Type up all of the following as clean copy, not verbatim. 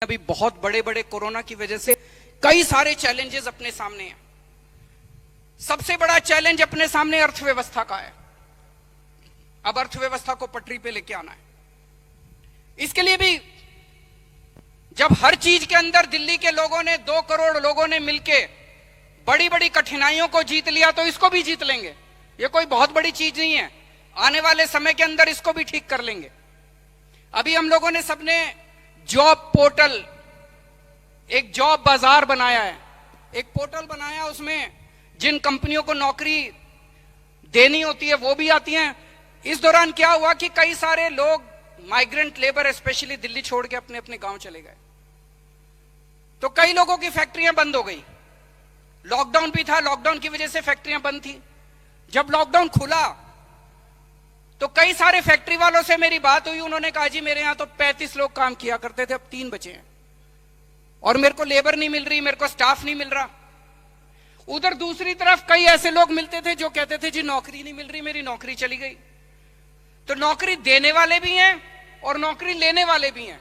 अभी बहुत बड़े बड़े कोरोना की वजह से कई सारे चैलेंजेस अपने सामने हैं। सबसे बड़ा चैलेंज अपने सामने अर्थव्यवस्था का है। अब अर्थव्यवस्था को पटरी पे लेके आना है। इसके लिए भी जब हर चीज के अंदर दिल्ली के लोगों ने 2 करोड़ लोगों ने मिलके बड़ी बड़ी कठिनाइयों को जीत लिया, तो इसको भी जीत लेंगे। ये कोई बहुत बड़ी चीज नहीं है। आने वाले समय के अंदर इसको भी ठीक कर लेंगे। अभी हम लोगों ने सबने जॉब पोर्टल, एक जॉब बाजार बनाया है, एक पोर्टल बनाया, उसमें जिन कंपनियों को नौकरी देनी होती है वो भी आती हैं। इस दौरान क्या हुआ कि कई सारे लोग माइग्रेंट लेबर स्पेशली दिल्ली छोड़ के अपने अपने गांव चले गए, तो कई लोगों की फैक्ट्रियां बंद हो गई। लॉकडाउन भी था, लॉकडाउन की वजह से फैक्ट्रियां बंद थी। जब लॉकडाउन खुला तो कई सारे फैक्ट्री वालों से मेरी बात हुई। उन्होंने कहा जी मेरे यहां तो 35 लोग काम किया करते थे, अब 3 बचे हैं और मेरे को लेबर नहीं मिल रही, मेरे को स्टाफ नहीं मिल रहा। उधर दूसरी तरफ कई ऐसे लोग मिलते थे जो कहते थे जी नौकरी नहीं मिल रही, मेरी नौकरी चली गई। तो नौकरी देने वाले भी हैं और नौकरी लेने वाले भी हैं।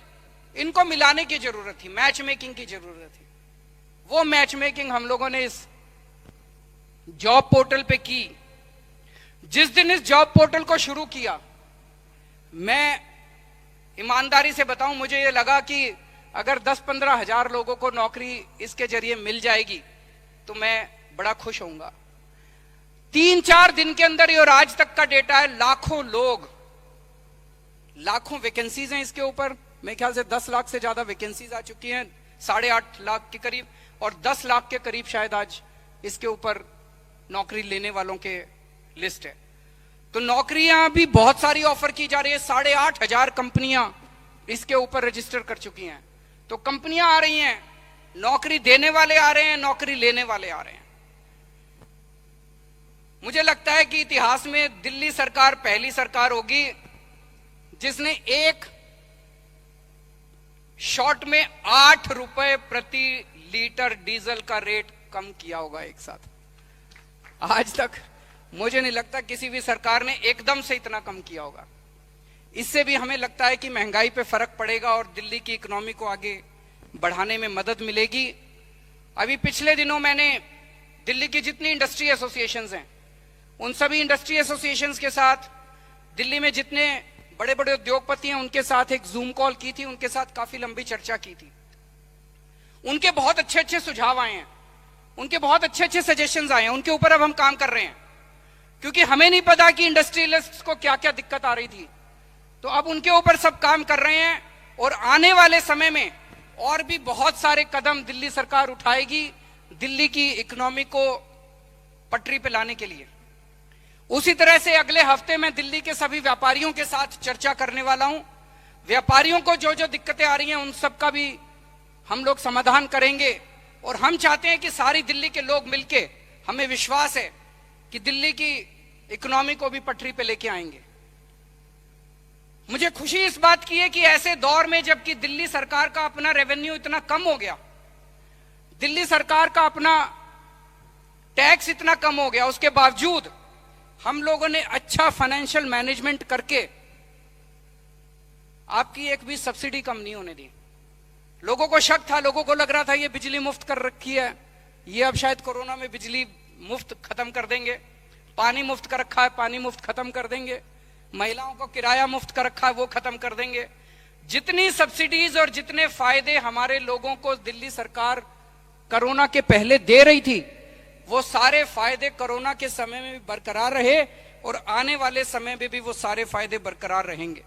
इनको मिलाने की जरूरत थी, मैच मेकिंग की जरूरत थी। वो मैच मेकिंग हम लोगों ने इस जॉब पोर्टल पे की। जिस दिन इस जॉब पोर्टल को शुरू किया, मैं ईमानदारी से बताऊं, मुझे ये लगा कि अगर 10-15 हजार लोगों को नौकरी इसके जरिए मिल जाएगी तो मैं बड़ा खुश होऊंगा। 3-4 दिन के अंदर, ये और आज तक का डेटा है, लाखों लोग, लाखों वैकेंसीज हैं इसके ऊपर। मेरे ख्याल से 10 लाख से ज्यादा वैकेंसीज आ चुकी हैं, 8.5 लाख के करीब, और 10 लाख के करीब शायद आज इसके ऊपर नौकरी लेने वालों के लिस्ट है। तो नौकरियां भी बहुत सारी ऑफर की जा रही है। 8,500 कंपनियां इसके ऊपर रजिस्टर कर चुकी हैं। तो कंपनियां आ रही हैं, नौकरी देने वाले आ रहे हैं, नौकरी लेने वाले आ रहे हैं। मुझे लगता है कि इतिहास में दिल्ली सरकार पहली सरकार होगी जिसने एक शॉट में 8 रुपए प्रति लीटर डीजल का रेट कम किया होगा एक साथ। आज तक मुझे नहीं लगता किसी भी सरकार ने एकदम से इतना कम किया होगा। इससे भी हमें लगता है कि महंगाई पे फर्क पड़ेगा और दिल्ली की इकोनॉमी को आगे बढ़ाने में मदद मिलेगी। अभी पिछले दिनों मैंने दिल्ली की जितनी इंडस्ट्री एसोसिएशंस हैं, उन सभी इंडस्ट्री एसोसिएशंस के साथ, दिल्ली में जितने बड़े बड़े उद्योगपति हैं उनके साथ एक जूम कॉल की थी। उनके साथ काफी लंबी चर्चा की थी। उनके बहुत अच्छे अच्छे सुझाव आए हैं, उनके बहुत अच्छे अच्छे सजेशंस आए हैं। उनके ऊपर अब हम काम कर रहे हैं, क्योंकि हमें नहीं पता कि इंडस्ट्रियलिस्ट्स को क्या क्या दिक्कत आ रही थी। तो अब उनके ऊपर सब काम कर रहे हैं और आने वाले समय में और भी बहुत सारे कदम दिल्ली सरकार उठाएगी दिल्ली की इकोनॉमी को पटरी पे लाने के लिए। उसी तरह से अगले हफ्ते मैं दिल्ली के सभी व्यापारियों के साथ चर्चा करने वाला हूं। व्यापारियों को जो जो दिक्कतें आ रही हैं उन सब का भी हम लोग समाधान करेंगे। और हम चाहते हैं कि सारी दिल्ली के लोग मिलके, हमें विश्वास है कि दिल्ली की इकोनॉमी को भी पटरी पे लेके आएंगे। मुझे खुशी इस बात की है कि ऐसे दौर में जबकि दिल्ली सरकार का अपना रेवेन्यू इतना कम हो गया, दिल्ली सरकार का अपना टैक्स इतना कम हो गया, उसके बावजूद हम लोगों ने अच्छा फाइनेंशियल मैनेजमेंट करके आपकी एक भी सब्सिडी कम नहीं होने दी। लोगों को शक था, लोगों को लग रहा था ये बिजली मुफ्त कर रखी है, ये अब शायद कोरोना में बिजली मुफ्त खत्म कर देंगे, पानी मुफ्त कर रखा है, पानी मुफ्त खत्म कर देंगे, महिलाओं को किराया मुफ्त कर रखा है, वो खत्म कर देंगे। जितनी सब्सिडीज और जितने फायदे हमारे लोगों को दिल्ली सरकार कोरोना के पहले दे रही थी, वो सारे फायदे कोरोना के समय में भी बरकरार रहे और आने वाले समय में भी वो सारे फायदे बरकरार रहेंगे।